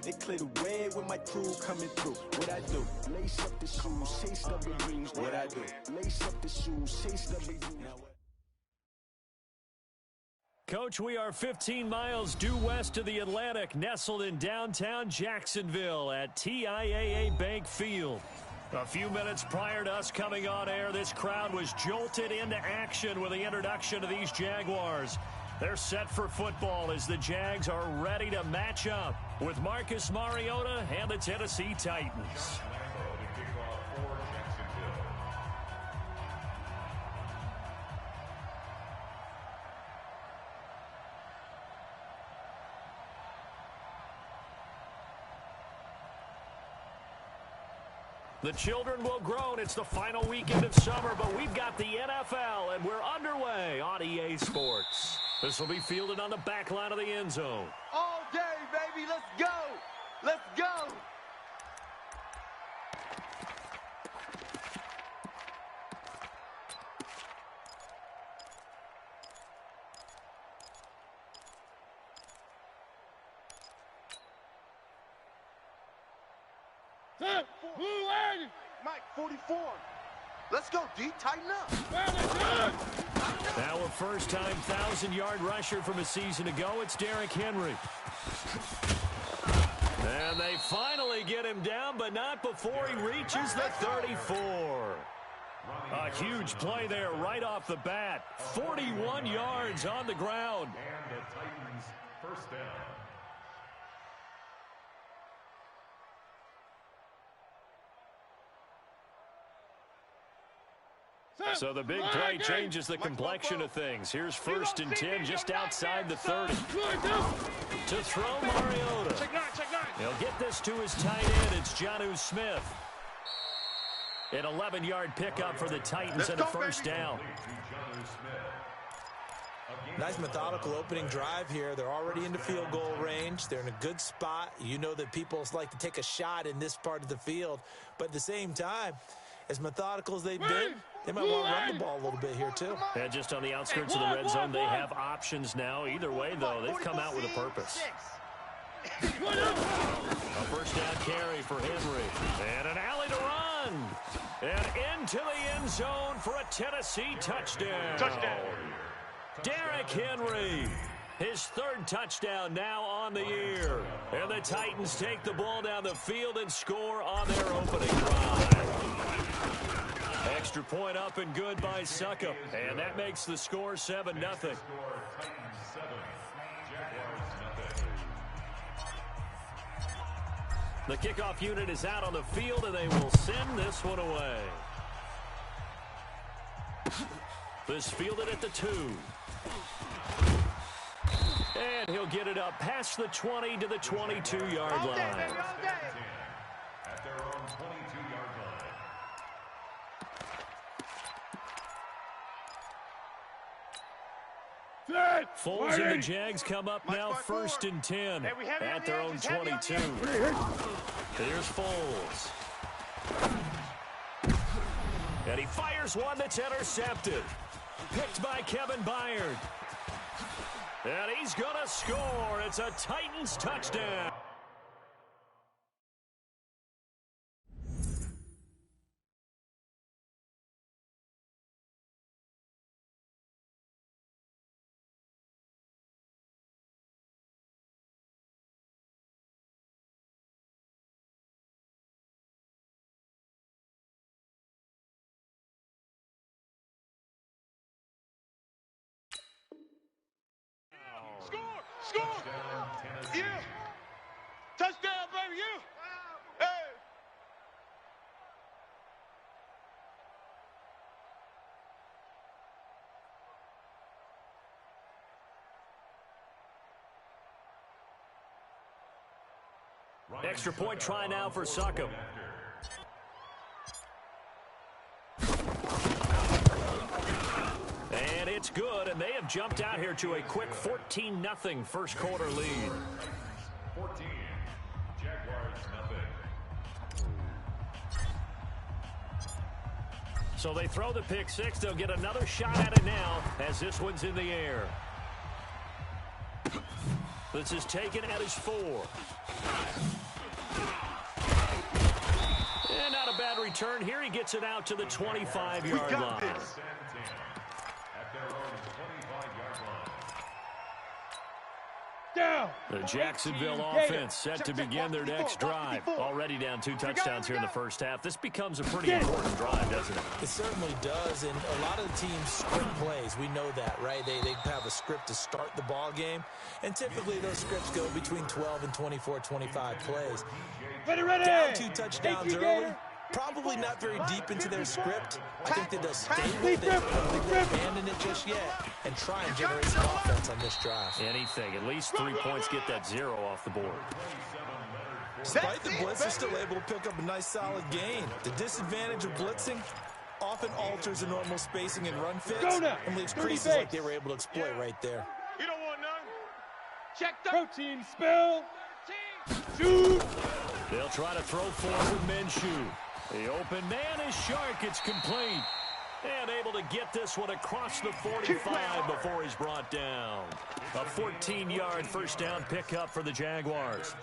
They clear the way with my crew coming through. What I do? Lace up the shoes, chase double U's. What I do? Lace up the shoes, chase double U's. Coach, we are 15 miles due west of the Atlantic, nestled in downtown Jacksonville at TIAA Bank Field. A few minutes prior to us coming on air, this crowd was jolted into action with the introduction of these Jaguars. They're set for football as the Jags are ready to match up with Marcus Mariota and the Tennessee Titans. The children will groan. It's the final weekend of summer, but we've got the NFL, and we're underway on EA Sports. This will be fielded on the back line of the end zone. All day, baby. Let's go. Let's go. Mike, 44. Let's go, D. Tighten up. Now a first-time 1,000-yard rusher from a season ago. It's Derrick Henry. And they finally get him down, but not before he reaches the 34. A huge play there right off the bat. 41 yards on the ground. And the Titans first down. So the big play changes the complexion of things. Here's 1st and 10 just outside the 30. To throw Mariota. He'll get this to his tight end. It's Jonnu Smith. An 11-yard pickup for the Titans and a first down. Nice methodical opening drive here. They're already into field goal range. They're in a good spot. You know that people like to take a shot in this part of the field. But at the same time, as methodical as they've been, they might want to run the ball a little bit here, too. Yeah, just on the outskirts of the red zone, they have options now. Either way, though, they've come out with a purpose. A first down carry for Henry. And an alley to run. And into the end zone for a Tennessee touchdown. Derrick Henry. His 3rd touchdown now on the year. And the Titans take the ball down the field and score on their opening drive. Extra point up and good by Succop. And that makes the score 7-0. The kickoff unit is out on the field, and they will send this one away. This fielded at the 2. And he'll get it up past the 20 to the 22-yard line. At their own 22-yard line. Foles and the Jags come up now 1st and 10 at their own 22. Here's Foles. And he fires one that's intercepted. Picked by Kevin Byard. And he's going to score. It's a Titans touchdown. Score! Yeah! Touchdown, baby! Yeah! Hey! Extra point try now for Succop. And it's good, and they have jumped out here to a quick 14-0 first quarter lead. 14, Jaguars nothing. So they throw the pick six. They'll get another shot at it now as this one's in the air. This is taken at his 4. return here. He gets it out to the 25-yard line. At their own 25-yard line. Down. The Jacksonville offense set to begin their next drive. Already down 2 touchdowns here in the first half. This becomes a pretty important drive, doesn't it? It certainly does, and a lot of the teams script plays. We know that, right? They have a script to start the ball game, and typically those scripts go between 12 and 24, 25 plays. Ready. Down 2 touchdowns early. Probably not very deep into their script. I think that they'll stay with it. I don't think they'll abandon it just yet and try and generate some offense on this drive. Anything. At least 3 points, get that 0 off the board. Despite the blitz, they're still able to pick up a nice solid gain. The disadvantage of blitzing often alters the normal spacing and run fits and leaves creases like they were able to exploit right there. You don't want none. Check the protein spill. Shoot. They'll try to throw forward with Minshew. The open man is Shark. It's complete. And able to get this one across the 45 before he's brought down. A 14-yard first down pickup for the Jaguars.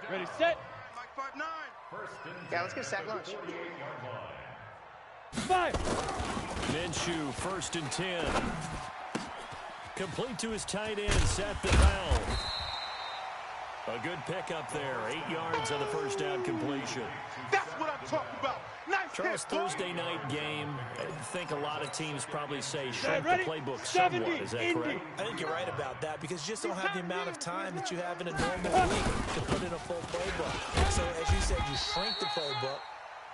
Ready, set. Like 5'9". Yeah, let's get a sack lunch. 5. Minshew, 1st and 10. Complete to his tight end, Seth the Bell. A good pickup there. 8 yards on the first down completion. That's what I'm talking about. Nice Charles, hit, boy. Thursday night game. I think a lot of teams probably say shrink the ready? playbook 70, somewhat. Is that correct? I think you're right about that because you just don't have the amount of time that you have in a normal week to put in a full playbook. So, as you said, you shrink the playbook,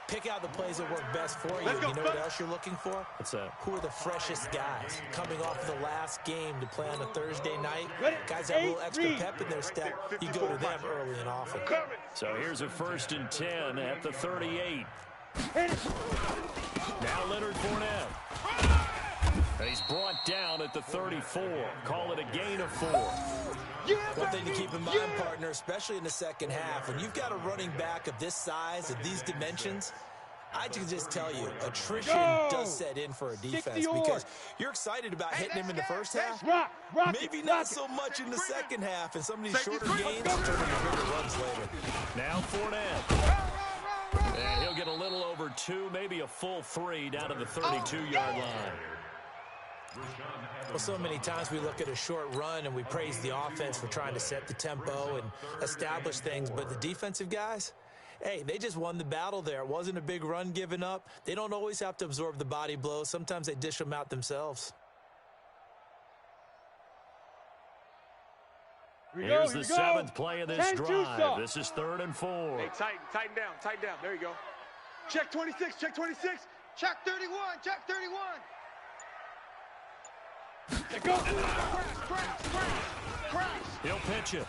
pick out the plays that work best for you. You know what else you're looking for? What's that? Who are the freshest guys coming off of the last game to play on a Thursday night? Ready? Guys have a little extra pep in their step. You go to them early and often. So here's a 1st and 10 at the 38. Now Leonard Fournette. And he's brought down at the 34. Call it a gain of 4. One thing to keep in mind, partner, especially in the second half, when you've got a running back of this size, of these dimensions, I can just tell you, attrition does set in for a defense because you're excited about hitting him in the first half. Maybe not so much in the second half, and some of these shorter gains turn into bigger runs later. Now Fournette. And he'll get a little over 2, maybe a full 3 down to the 32-yard line. Well, so many times we look at a short run and we praise the offense for trying to set the tempo and establish things, but the defensive guys, hey, they just won the battle there. It wasn't a big run given up. They don't always have to absorb the body blows. Sometimes they dish them out themselves. Here's the 7th play of this drive. This is 3rd and 4. Hey, tighten down. There you go. Check 26, check 26. Check 31, check 31. Let go. Crash. He'll pitch it.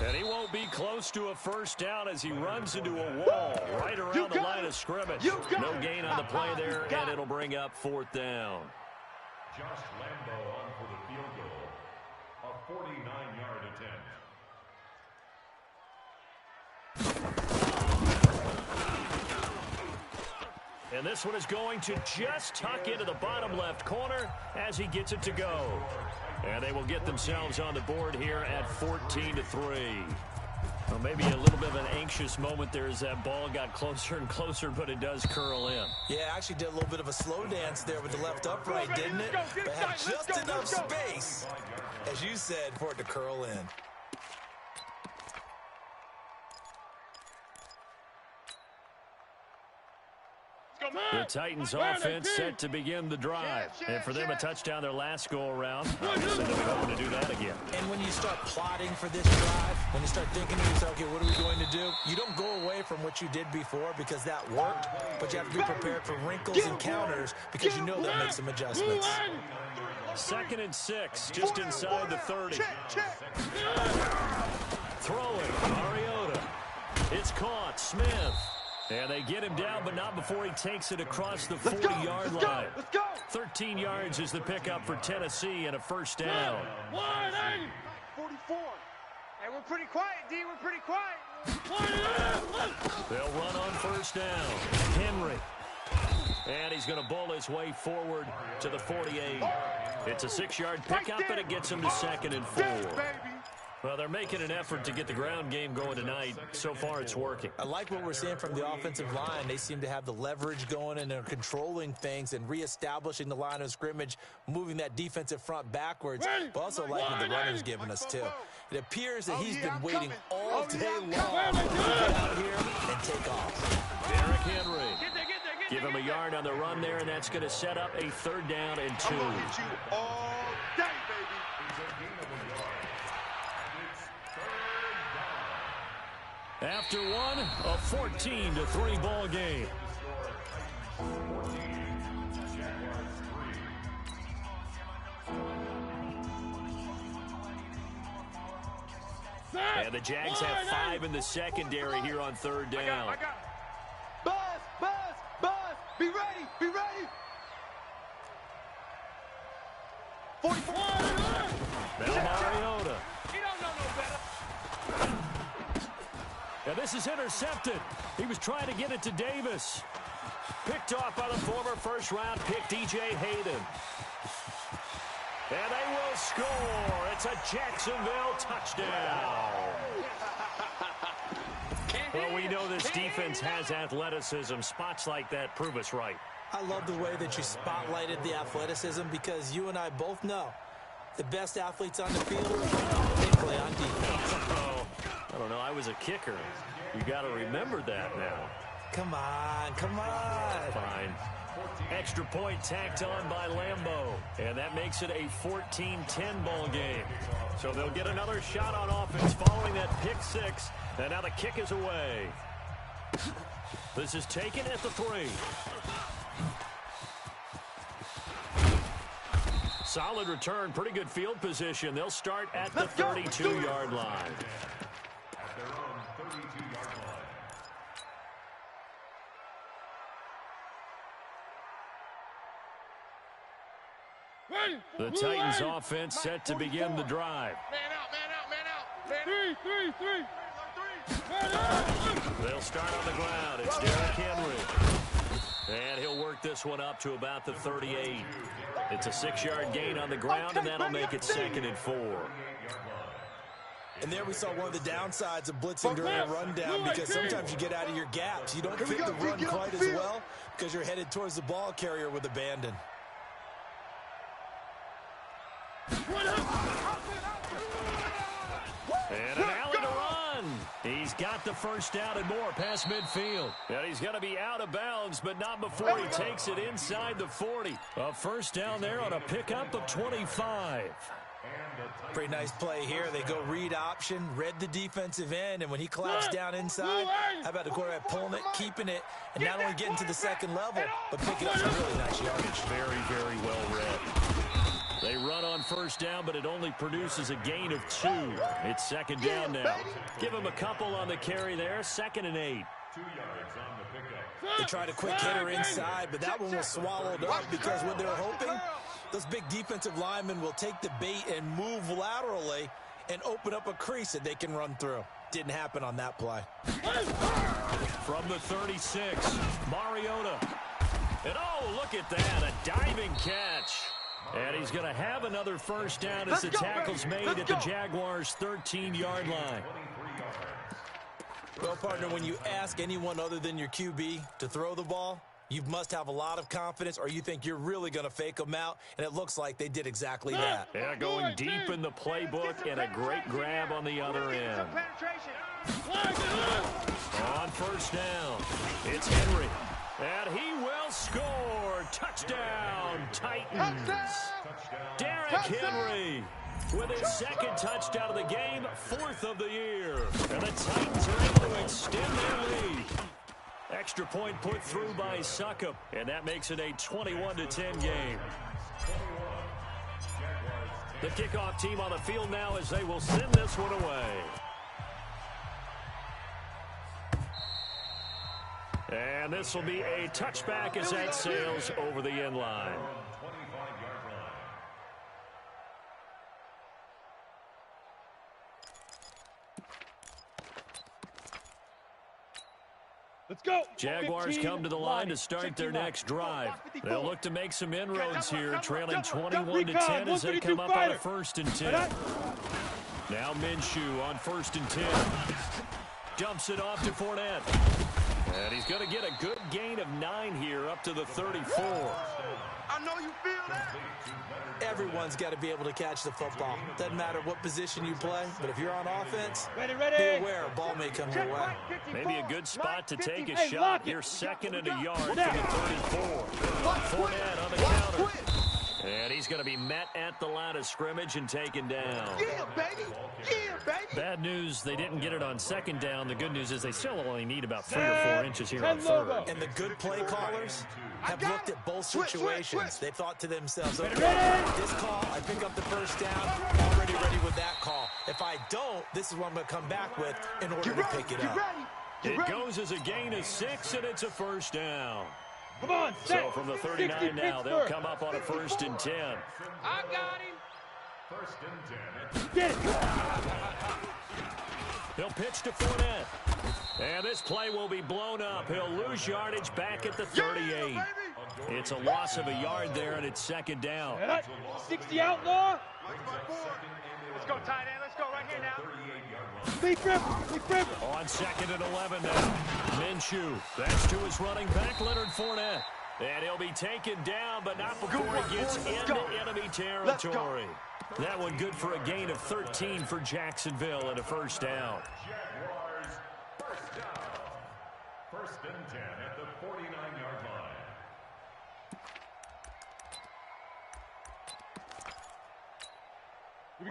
And he won't be close to a first down as he runs into a wall right around the line of scrimmage. No gain on the play there, and it'll bring up 4th down. Josh Lambo on for the field goal. A 49-yard attempt. And this one is going to just tuck into the bottom left corner as he gets it to go. And they will get themselves on the board here at 14-3. Well, maybe a little bit of an anxious moment there as that ball got closer and closer, but it does curl in. Yeah, actually did a little bit of a slow dance there with the left upright, didn't it? But had just enough space, as you said, for it to curl in. The Titans offense set to begin the drive. And for them, a touchdown their last go-around. Obviously, they'll be hoping to do that again. And when you start plotting for this drive, when you start thinking to yourself, okay, what are we going to do? You don't go away from what you did before because that worked, but you have to be prepared for wrinkles and counters because you know they'll make some adjustments. 2nd and 6, just inside the 30. Throwing, Mariota. It's caught, Smith. And they get him down, but not before he takes it across the 40-yard line. 13 yards is the pickup for Tennessee and a first down. 44. Hey, we're pretty quiet, D. We're pretty quiet. They'll run on first down. Henry. And he's going to bowl his way forward to the 48. It's a 6-yard pickup, and it gets him to 2nd and 4. Well, they're making an effort to get the ground game going tonight. So far, it's working. I like what we're seeing from the offensive line. They seem to have the leverage going and they're controlling things and reestablishing the line of scrimmage, moving that defensive front backwards, but also like what the runner's giving us, too. It appears that he's been waiting all day long to get out here and take off. Derrick Henry. Give him a yard on the run there, and that's going to set up a 3rd down and 2. I'm going to hit you all day, baby. After one, a 14-3 ball game. And the Jags have 5 in the secondary here on 3rd down. I got it. Buzz, buzz, buzz. Be ready, be ready. 44. Now Mariota. He don't know no better. And this is intercepted. He was trying to get it to Davis. Picked off by the former first-round pick, DJ Hayden. And they will score. It's a Jacksonville touchdown. Well, we know this defense has athleticism. Spots like that prove us right. I love the way that you spotlighted the athleticism because you and I both know the best athletes on the field, they play on defense. Oh, I don't know. I was a kicker. You got to remember that now. Come on, come on. Fine. Extra point tacked on by Lambeau. And that makes it a 14-10 ball game. So they'll get another shot on offense following that pick 6. And now the kick is away. This is taken at the 3. Solid return, pretty good field position. They'll start at the 32-yard line. At their own 32-yard line. The Titans offense set to begin the drive. Man out, man out, man out. Three. They'll start on the ground. It's Derrick Henry. And he'll work this one up to about the 38. It's a 6-yard gain on the ground, and that'll make it 2nd and 4. And there we saw one of the downsides of blitzing during a rundown because sometimes you get out of your gaps. You don't fit the run quite as well because you're headed towards the ball carrier with abandon. And an alley to run. He's got the 1st down and more past midfield. And he's going to be out of bounds, but not before he takes it inside the 40. A 1st down there on a pickup of 25. Pretty nice play here. They go read option, read the defensive end, and when he collapsed down inside, how about the quarterback pulling it, keeping it, and not only getting to the 2nd level, but picking up some really nice yardage. Very, very well read. They run on 1st down, but it only produces a gain of 2. It's 2nd down now. Give him a couple on the carry there. 2nd and 8. 2 yards on the pickup. They tried a quick hitter inside, but that one was swallowed up because what they were hoping, those big defensive linemen will take the bait and move laterally and open up a crease that they can run through. Didn't happen on that play. From the 36, Mariota. And oh, look at that, a diving catch. And he's going to have another 1st down as the tackle's made at the Jaguars' 13-yard line. Well, partner, when you ask anyone other than your QB to throw the ball, you must have a lot of confidence or you think you're really going to fake them out, and it looks like they did exactly that. Yeah, going deep in the playbook and a great grab on the other end. On 1st down, it's Henry. And he will score. Touchdown, Titans. Derrick Henry with his 2nd touchdown of the game, 4th of the year. And the Titans are able to extend their lead. Extra point put through by Succop, and that makes it a 21-10 game. The kickoff team on the field now as they will send this one away. And this will be a touchback as that sails over the end line. Let's go. Jaguars come to the line to start their next drive. They'll look to make some inroads here, trailing 21-10 as they come up on a 1st and 10. Now Minshew on 1st and 10. Dumps it off to Fournette. And he's going to get a good gain of 9 here up to the 34. I know you feel that. Everyone's got to be able to catch the football. Doesn't matter what position you play, but if you're on offense, be aware a ball may come your way. Maybe a good spot to take a shot. You're 2nd and a yard from the 34. Fournette on the counter. And he's going to be met at the line of scrimmage and taken down. Yeah, baby. Yeah, baby. Bad news, they didn't get it on 2nd down. The good news is they still only need about 3 or 4 inches here on 3rd. And the good play callers have looked at both situations. They thought to themselves, okay, this call, I pick up the 1st down, already ready with that call. If I don't, this is what I'm going to come back with in order to pick it up. It goes as a gain of 6, and it's a 1st down. Come on, so from the 39 now, they'll come up on a 1st and 10. I got him. 1st and 10. Get it. He'll pitch to Fournette. And this play will be blown up. He'll lose yardage back at the 38. It's a loss of a yard there, and it's 2nd down. 60 outlaw. Let's go, tight end. Let's go right here now. On 2nd and 11 now. Minshew. That's to his running back, Leonard Fournette. And he'll be taken down, but not before he gets into enemy territory. That one good for a gain of 13 for Jacksonville and a 1st down. Jaguars, 1st down. 1st and 10 at the 49-yard line.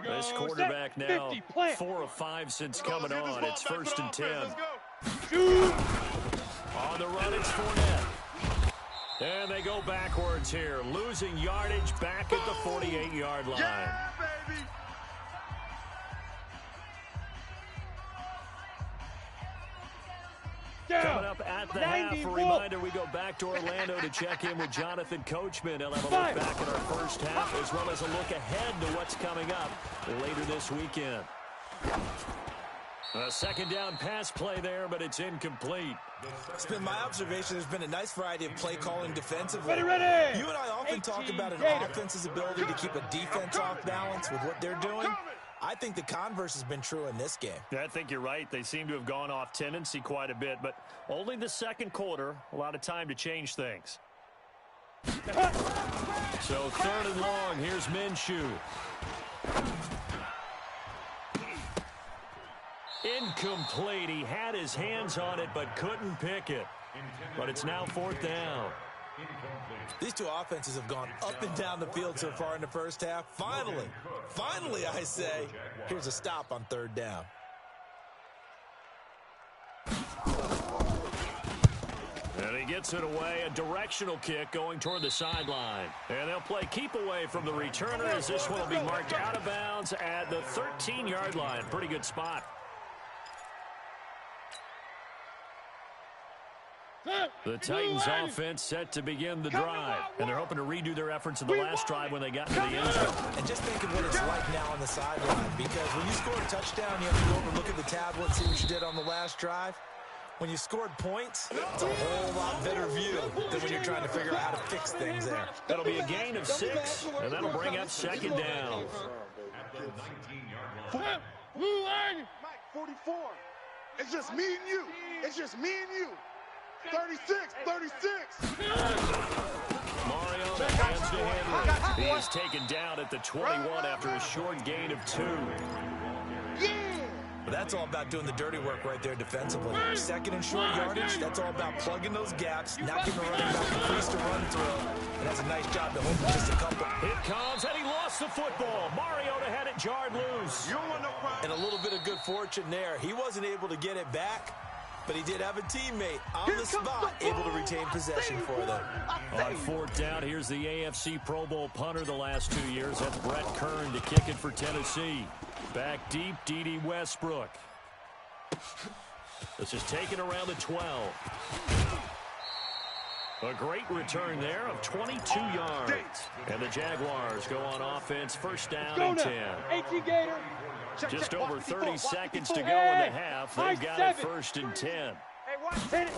This quarterback now 4 of 5 since coming on. It's 1st and 10. On the run, it's Fournette. And they go backwards here, losing yardage back at the 48-yard line. Yeah, baby. Coming up at the half, a reminder, we go back to Orlando to check in with Jonathan Coachman. He'll have a look back at our 1st half, as well as a look ahead to what's coming up later this weekend. A 2nd down pass play there, but it's incomplete. It's been my observation there's been a nice variety of play calling defensively. Ready. You and I often talk about an offense's ability to keep a defense off balance with what they're doing. I think the converse has been true in this game. I think you're right. They seem to have gone off tendency quite a bit, but only the 2nd quarter, a lot of time to change things. So 3rd and long, here's Minshew. Incomplete. He had his hands on it, but couldn't pick it. But it's now 4th down. These two offenses have gone up and down the field so far in the 1st half. Finally, I say, here's a stop on 3rd down. And he gets it away, a directional kick going toward the sideline. And they'll play keep away from the returner as this one will be marked out of bounds at the 13-yard line. Pretty good spot. The Titans offense set to begin the drive, and they're hoping to redo their efforts in the last drive when they got to the end zone. And just think of what it's like now on the sideline, because when you score a touchdown, you have to go over and look at the tablet, see what you did on the last drive. When you scored points, it's a whole lot better view than when you're trying to figure out how to fix things there. That'll be a gain of 6, and that'll bring up 2nd down. At the 19-yard line. Mike, 44. It's just me and you. It's just me and you. 36. Mariota hands to Henry. He is taken down at the 21 after a short gain of 2. But that's all about doing the dirty work right there defensively. 2nd and short yardage, that's all about plugging those gaps, not giving a running back a crease to run through. And that's a nice job to hold for just a couple. Here comes, and he lost the football. Mariota had it jarred loose. You don't want no problem. And a little bit of good fortune there. He wasn't able to get it back, but he did have a teammate on the spot able to retain possession for them. On 4th down, here's the AFC Pro Bowl punter the last 2 years. That's Brett Kern to kick it for Tennessee. Back deep, D.D. Westbrook. This is taken around the 12. A great return there of 22 yards. And the Jaguars go on offense, 1st down and 10. 18 Gator. Just over 30 seconds to go in the half. They've got it 1st and 10. Hey, watch. Hit it.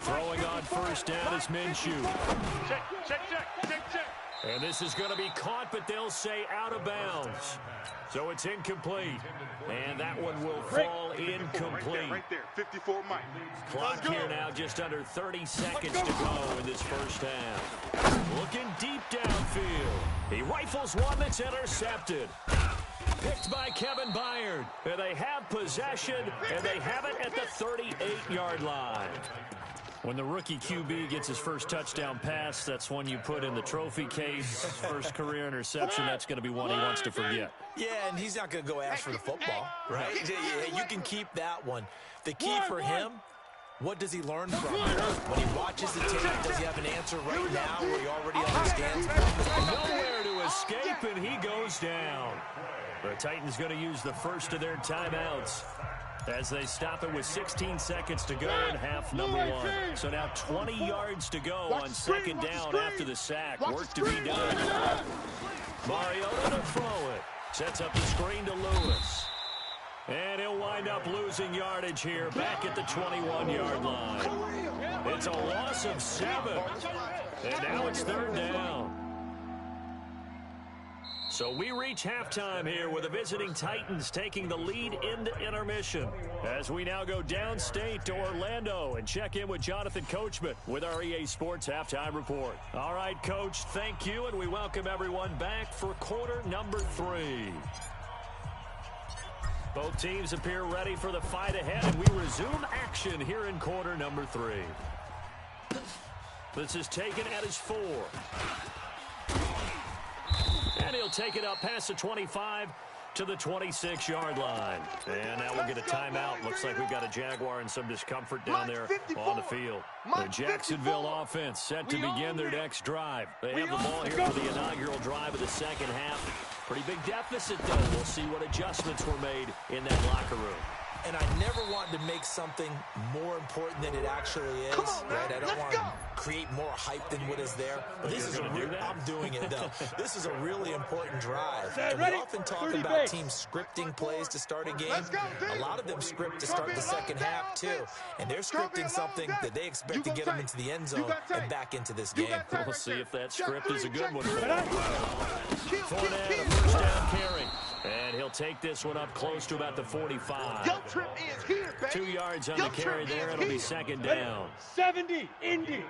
Throwing on 1st down is Minshew. Check. And this is going to be caught, but they'll say out of bounds. So it's incomplete. And that one will fall incomplete. Right there, 54 Mike. Clock here now, just under 30 seconds to go in this first half. Looking deep downfield. He rifles one that's intercepted. Picked by Kevin Byard. And they have possession, and they have it at the 38-yard line. When the rookie QB gets his first touchdown pass, that's one you put in the trophy case. First career interception, that's going to be one he wants to forget. Yeah, and he's not going to go ask for the football, right? Yeah, you can keep that one. The key for him, what does he learn from it? When he watches the tape, does he have an answer right now where he already understands? Nowhere to escape, and he goes down. The Titans going to use the first of their timeouts as they stop it with 16 seconds to go in half number one. So now 20 yards to go on second down after the sack. Work to be done. Mariota to throw it. Sets up the screen to Lewis. And he'll wind up losing yardage here back at the 21-yard line. It's a loss of 7. And now it's third down. So we reach halftime here with the visiting Titans taking the lead into intermission. As we now go downstate to Orlando and check in with Jonathan Coachman with our EA Sports Halftime Report. All right, Coach, thank you, and we welcome everyone back for quarter number 3. Both teams appear ready for the fight ahead, and we resume action here in quarter number 3. This is taken at his 4. And he'll take it up past the 25 to the 26-yard line. And now we'll get a timeout. Looks like we've got a Jaguar and some discomfort down there on the field. The Jacksonville offense set to begin their next drive. They have the ball here for the inaugural drive of the second half. Pretty big deficit, though. We'll see what adjustments were made in that locker room. And I never want to make something more important than it actually is. Right? I don't want to create more hype than what is there. But this is I'm doing it, though. This is a really important drive. And we often talk about teams scripting plays to start a game. A lot of them script to start the second half, too. And they're scripting something that they expect to get them into the end zone and back into this game. We'll see if that script is a good one for them. Fournette, a first down carry. And he'll take this one up close to about the 45. 2 yards on the carry there. It'll be second down. 70, Indy.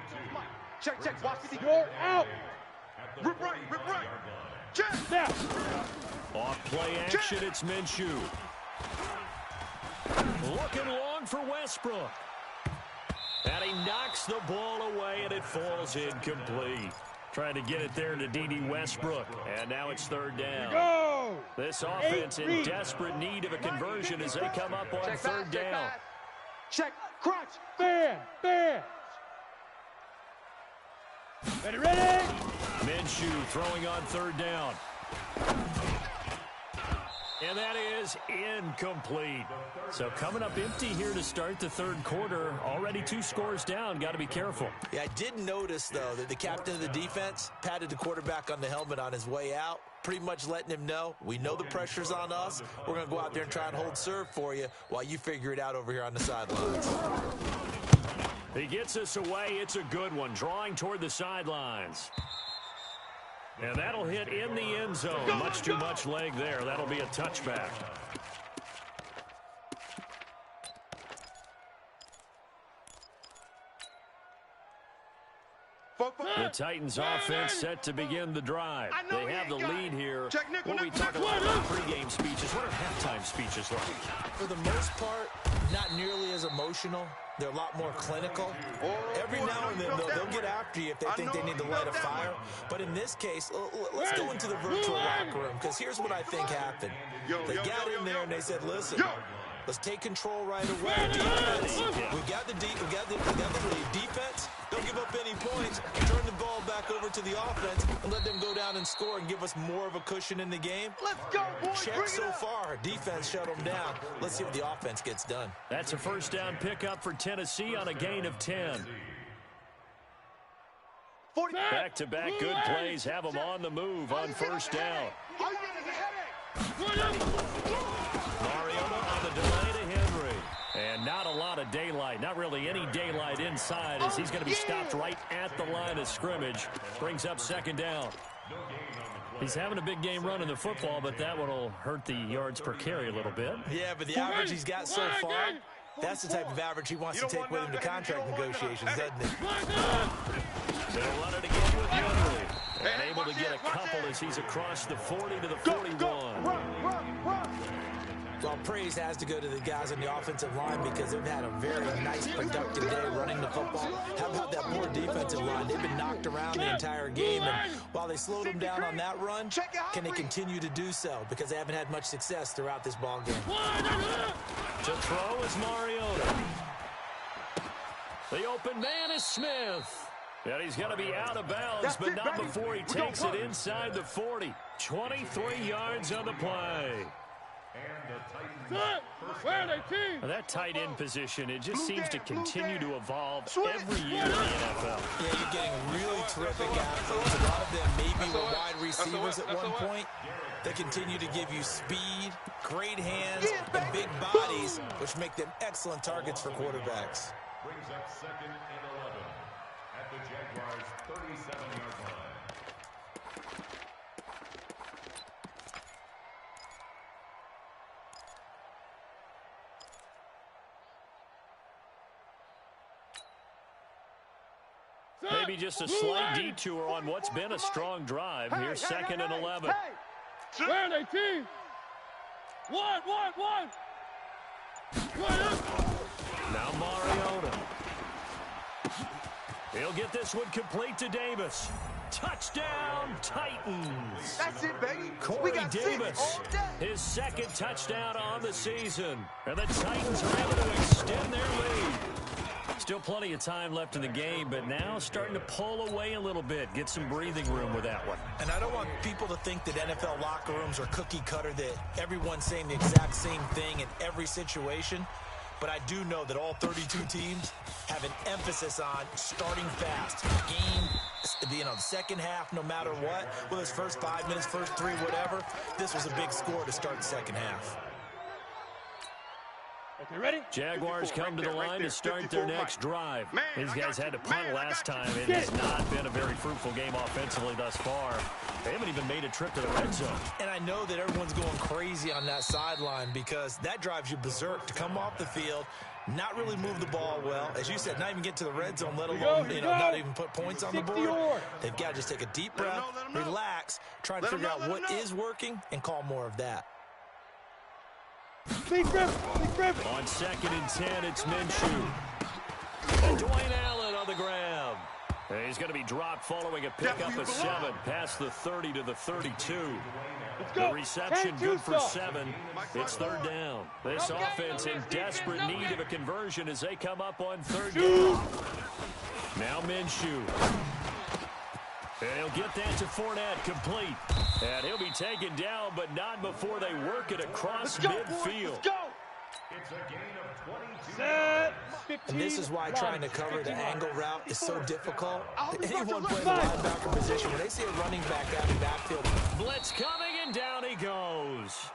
Check, watch it. You're out. Rip right. Check. Now. Off play action, it's Minshew. Looking long for Westbrook. And he knocks the ball away, and it falls incomplete. Trying to get it there to D.D. Westbrook. And now it's third down. Go! This offense in desperate need of a conversion as they come up on third down. Check, crunch. Fan. Ready? Minshew throwing on third down. And that is incomplete. So coming up empty here to start the third quarter. Already 2 scores down. Got to be careful. Yeah, I did notice, though, that the captain of the defense patted the quarterback on the helmet on his way out, pretty much letting him know, we know the pressure's on us. We're going to go out there and try and hold serve for you while you figure it out over here on the sidelines. He gets us away. It's a good one. Drawing toward the sidelines. And that'll hit in the end zone. Much too much leg there. That'll be a touchback. The Titans offense set to begin the drive. They have the lead here. When we talk about pregame speeches, what are halftime speeches like? For the most part, not nearly as emotional. They're a lot more clinical. Every now and then, they'll get after you if they think they need to light a fire. But in this case, let's go into the virtual locker room, because here's what I think happened. They got in there and they said, listen, let's take control right away. Defense, we got the lead. Defense, don't give up any points. Turn the ball back over to the offense and let them go down and score and give us more of a cushion in the game. Let's go, boys. Check so far. Defense shut them down. Let's see what the offense gets done. That's a first down pickup for Tennessee on a gain of 10. Back-to-back good plays have them on the move on first down. Mariota on the delay to Henry. And not a lot of daylight, not really any daylight inside as he's going to be stopped right at the line of scrimmage. Brings up second down. He's having a big game running the football, but that one will hurt the yards per carry a little bit. Yeah, but the average he's got so far, that's the type of average he wants to take with him to contract negotiations, doesn't he? They'll run it again with Henry. And able to get a couple as he's across the 40 to the 41. Well, praise has to go to the guys on the offensive line because they've had a very nice, productive day running the football. How about that poor defensive line? They've been knocked around the entire game, and while they slowed them down on that run, can they continue to do so? Because they haven't had much success throughout this ball game. To throw is Mariota. The open man is Smith. And he's going to be out of bounds, but not before he takes it inside the 40. 23 yards on the play. That tight end position, it just seems to continue to evolve every year in the NFL. Yeah, you're getting really terrific athletes. A lot of them maybe were wide receivers at one point. They continue to give you speed, great hands, and big bodies, which make them excellent targets for quarterbacks. Brings up 2nd and 11 at the Jaguars' 37-yard line. Maybe just a slight detour on what's been a strong drive. Here's 2nd and 11. Where are they, team? One. Now Mariota. He'll get this one complete to Davis. Touchdown, Titans. That's it, baby. Corey Davis, his 2nd touchdown on the season. And the Titans are able to extend their lead. Still plenty of time left in the game, but now starting to pull away a little bit. Get some breathing room with that one. And I don't want people to think that NFL locker rooms are cookie cutter, that everyone's saying the exact same thing in every situation. But I do know that all 32 teams have an emphasis on starting fast. Game, the second half, no matter what, whether it's first 5 minutes, first 3, whatever, this was a big score to start the second half. Okay, ready? Jaguars come to the line to start their next drive. These guys had to punt last time. It has not been a very fruitful game offensively thus far. They haven't even made a trip to the red zone. And I know that everyone's going crazy on that sideline because that drives you berserk to come off the field, not really move the ball well. As you said, not even get to the red zone, let alone not even put points on the board. They've got to just take a deep breath, relax, try to figure out what is working, and call more of that. Big grip. On 2nd and 10, it's Minshew. And Dwayne Allen on the grab. And he's going to be dropped following a pickup of 7 past the 30 to the 32. The reception good for 7. It's 3rd down. This offense in desperate need of a conversion as they come up on 3rd down. Now Minshew. And he'll get that to Fournette, complete. And he'll be taken down, but not before they work it across midfield. Let's go. It's a gain of 22. Set. And this is why trying to cover the angle route is so difficult. Anyone playing the linebacker position, when they see a running back out in backfield. Blitz coming, and down he goes.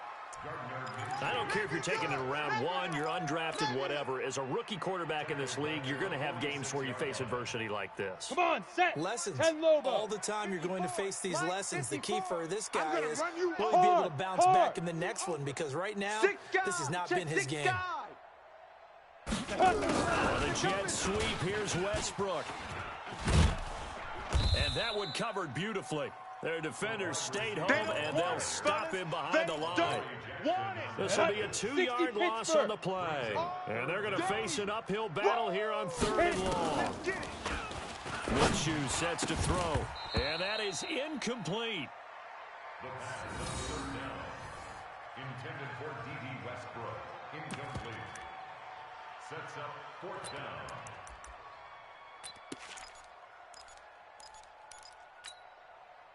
I don't care if you're taking it in round 1, you're undrafted, whatever. As a rookie quarterback in this league, you're going to have games where you face adversity like this. Come on, set. Lessons. 10 Lobo. All the time you're going to face these lessons. The key for this guy is will he be able to bounce back in the next one? Because right now, this has not been his game. The jet sweep, here's Westbrook. And that one covered beautifully. Their defenders stayed home, and they'll stop him behind the line. This will be a 2-yard loss on the play. And they're going to face an uphill battle here on 3rd and long. Minshew sets to throw, and that is incomplete. The pass is on 3rd down. Intended for D.D. Westbrook. Incomplete. Sets up 4th down.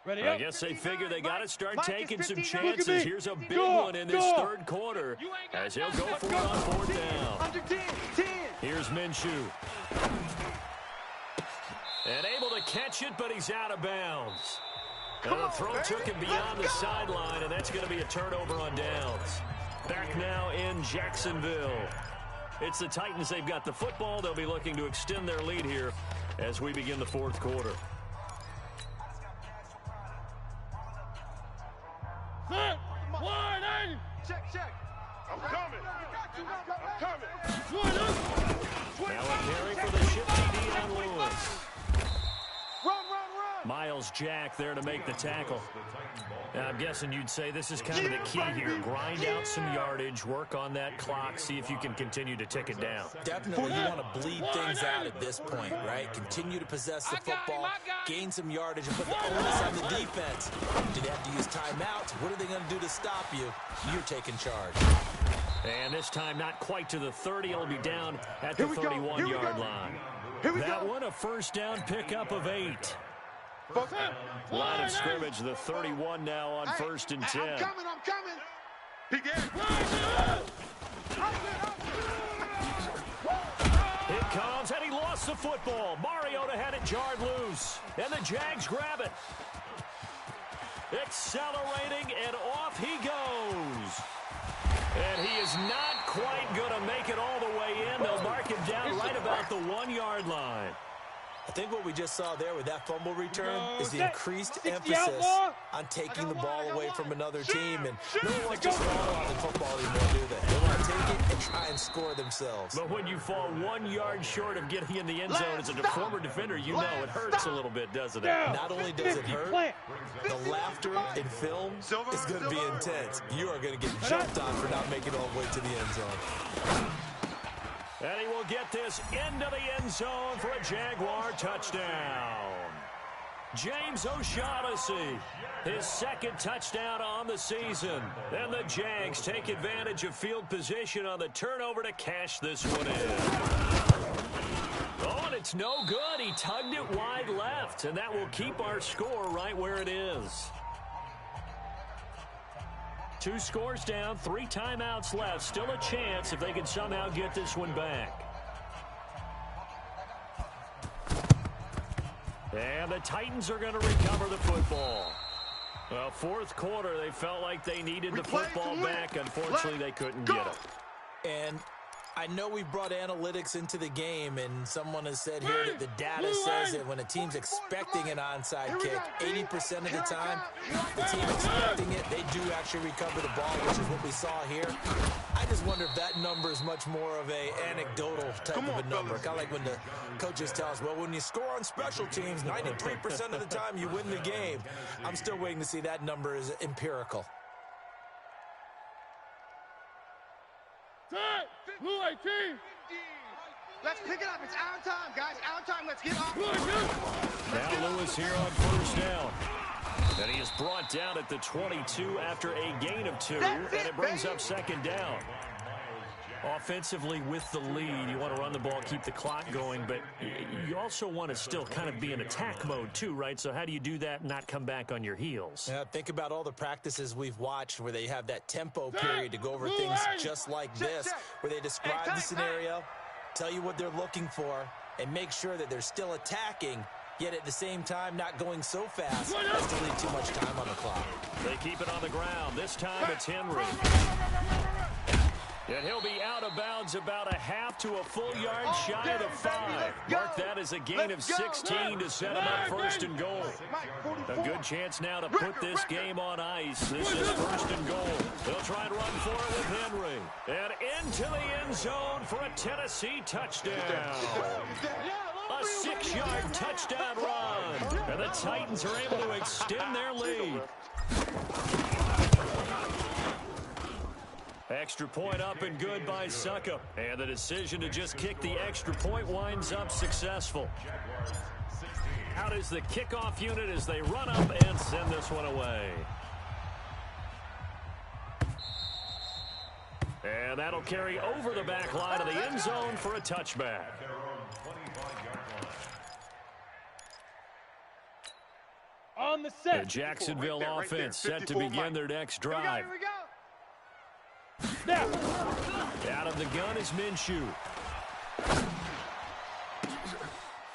Ready I up. guess they figure they got to start taking some chances. Here's a big one in this 3rd quarter as he'll go for it on 4th down. Under 10. Here's Minshew. And able to catch it, but he's out of bounds. And the throw took him beyond the sideline, and that's going to be a turnover on downs. Back now in Jacksonville. It's the Titans. They've got the football. They'll be looking to extend their lead here as we begin the 4th quarter. Now a carry for the shifty Dion Lewis. Run, run, run. Miles Jack there to make the tackle. Now, I'm guessing you'd say this is kind of the key here. Grind out some yardage, work on that clock, see if you can continue to tick it down. Definitely, you want to bleed things out at this point, right? Continue to possess the football, gain some yardage, and put the onus on the defense. Do they have to use timeouts? What are they going to do to stop you? You're taking charge. And this time, not quite to the 30. It'll be down at the 31-yard line. That one, a first down pickup of 8. Line of scrimmage, the 31 now on 1st and 10. I'm coming. It comes, and he lost the football. Mariota had it jarred loose, and the Jags grab it. Accelerating, and off he goes. And he is not quite going to make it all the way in. They'll mark him down right about the 1-yard line. I think what we just saw there with that fumble return is the increased emphasis on taking the ball away from another team. And no one wants to fall on the football anymore, do they? They want to take it and try and score themselves. But when you fall 1 yard short of getting in the end zone as a former defender, you know it hurts a little bit, doesn't it? Not only does it hurt, the laughter in film is going to be intense. You are going to get jumped on for not making it all the way to the end zone. And he will get this into the end zone for a Jaguar touchdown. James O'Shaughnessy, his second touchdown on the season. And the Jags take advantage of field position on the turnover to cash this one in. Oh, and it's no good. He tugged it wide left, and that will keep our score right where it is. 2 scores down, 3 timeouts left. Still a chance if they can somehow get this one back. And the Titans are going to recover the football. Well, 4th quarter, they felt like they needed the football back. Unfortunately, they couldn't get it. And I know we brought analytics into the game, and someone has said here that the data says that when a team's expecting an onside kick, 80% of the time, the team expecting it, they do actually recover the ball, which is what we saw here. I just wonder if that number is much more of a anecdotal type of a number. Kind of like when the coaches tell us, well, when you score on special teams, 93% of the time you win the game. I'm still waiting to see that number is empirical. Blue 18. Let's pick it up. It's our time, guys. Our time. Let's get off. Now Lewis here on 1st down. And he is brought down at the 22 after a gain of 2. And it brings up 2nd down. Offensively with the lead, you want to run the ball, keep the clock going, but you also want to still kind of be in attack mode too, right? So how do you do that and not come back on your heels? Yeah, think about all the practices we've watched where they have that tempo period to go over things just like this, where they describe the scenario, tell you what they're looking for, and make sure that they're still attacking, yet at the same time not going so fast as to leave too much time on the clock. They keep it on the ground. This time it's Henry. And he'll be out of bounds about a half to a full yard shy of the 5. Mark that as a gain of 16 to set him up 1st and goal. A good chance now to put this game on ice. This is 1st and goal. They'll try and run for it with Henry. And into the end zone for a Tennessee touchdown. A 6-yard touchdown run. And the Titans are able to extend their lead. Extra point up and good by Suckup. And the decision to just kick the extra point winds up successful. Out is the kickoff unit as they run up and send this one away. And that'll carry over the back line of the end zone for a touchback. On the set. The Jacksonville offense set to begin their next drive. Here we go. Snap. Out of the gun is Minshew.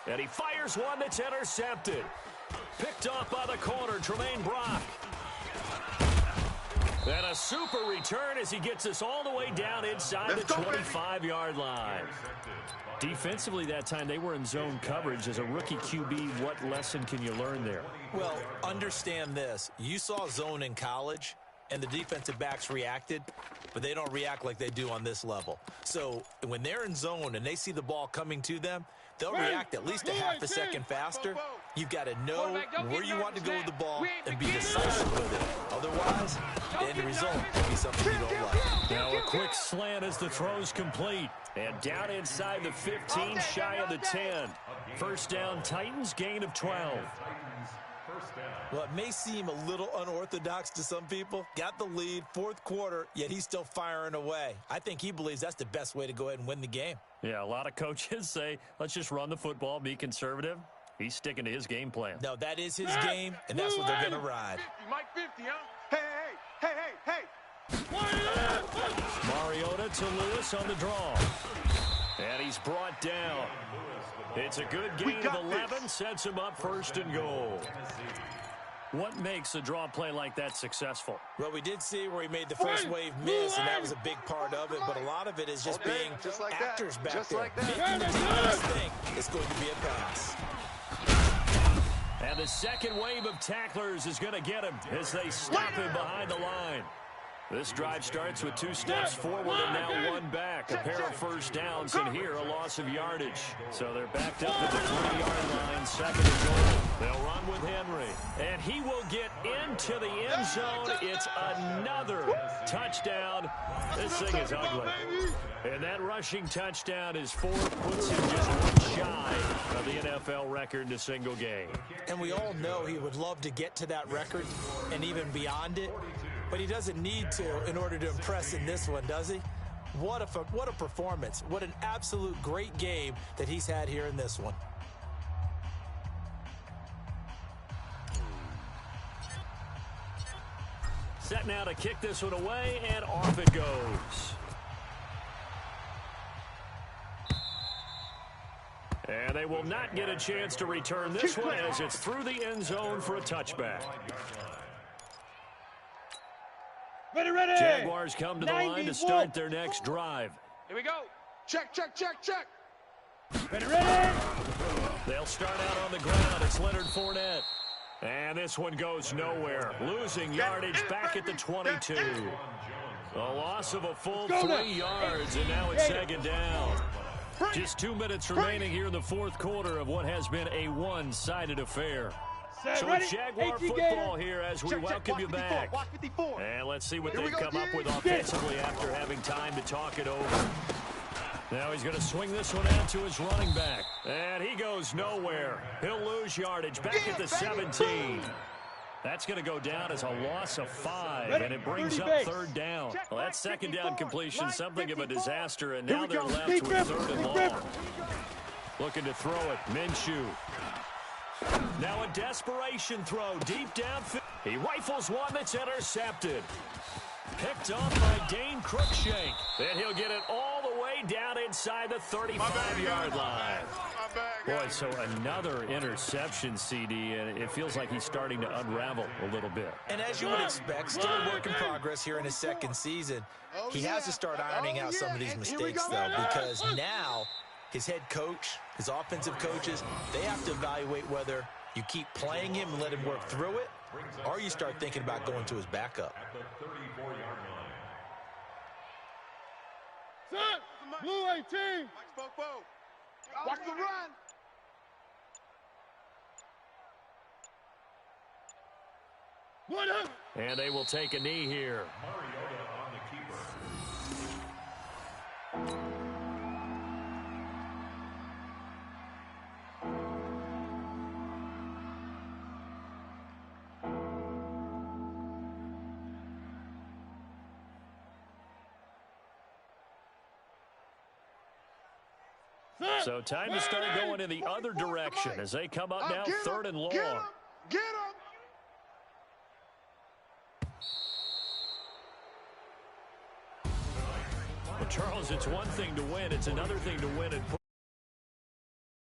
And he fires one that's intercepted. Picked off by the corner, Tremaine Brock. And a super return as he gets us all the way down inside the 25-yard line. Defensively that time, they were in zone coverage. As a rookie QB, what lesson can you learn there? Well, understand this. You saw zone in college. and the defensive backs reacted, but they don't react like they do on this level. So when they're in zone and they see the ball coming to them, they'll react at least a half a second faster. You've got to know where you want to go with the ball and be decisive with it. Otherwise, the end result will be something you don't like. Now a quick slant as the throw's complete. And down inside the 15, shy of the 10. First down, Titans, gain of 12. Well, it may seem a little unorthodox to some people. Got the lead, fourth quarter, yet he's still firing away. I think he believes that's the best way to go ahead and win the game. Yeah, a lot of coaches say, let's just run the football, be conservative. He's sticking to his game plan. No, that is his game, and that's what they're going to ride. 50, Mike 50, huh? Hey. Mariota to Lewis on the draw. And he's brought down. It's a good gain of 11, sets him up first and goal. What makes a draw play like that successful? Well, we did see where he made the first wave miss, and that was a big part of it, but a lot of it is just being actors back there. Making the defense think it's going to be a pass. And the second wave of tacklers is going to get him as they stop him behind the line. This drive starts with 2 steps forward and now 1 back. A pair of first downs, and here a loss of yardage. So they're backed up at the 20-yard line, second and goal. They'll run with Henry, and he will get into the end zone. It's another touchdown. This thing is ugly. And that rushing touchdown is 4, puts him just 1 shy of the NFL record in a single game. And we all know he would love to get to that record and even beyond it. But he doesn't need to in order to impress in this one, does he? What a performance. What an absolute great game that he's had here in this one. Set now to kick this one away, and off it goes. And they will not get a chance to return this one as it's through the end zone for a touchback. Ready. Jaguars come to the line to start their next drive. Here we go. Check. Ready. They'll start out on the ground. It's Leonard Fournette. And this one goes nowhere. Losing yardage back at the 22. A loss of a full 3 yards, and now it's second down. Just 2 minutes remaining here in the fourth quarter of what has been a one-sided affair. So it's Jaguar football here as we welcome you back. And let's see what they've come up with offensively after having time to talk it over. Now he's going to swing this one out to his running back. And he goes nowhere. He'll lose yardage back at the 17. That's going to go down as a loss of 5, and it brings up third down. Well, that second down completion, something of a disaster, and now they're left with third and long. Looking to throw it, Minshew. Now a desperation throw deep downfield. He rifles one that's intercepted. Picked off by Dane Cruikshank. Then he'll get it all the way down inside the 35-yard line. Boy, so another interception, CD, and it feels like he's starting to unravel a little bit. And as you would expect, still a work in progress here in his second season. He has to start ironing out some of these mistakes, though, because now his head coach, his offensive coaches, they have to evaluate whether you keep playing him and let him work through it, or you start thinking about going to his backup. At the 34-yard line. Set. Blue 18. Watch the run. What up? And they will take a knee here. Mariota on the keeper. So time to start going in the other direction as they come up now, third and long. Get him. Well, Charles, it's one thing to win. It's another thing to win and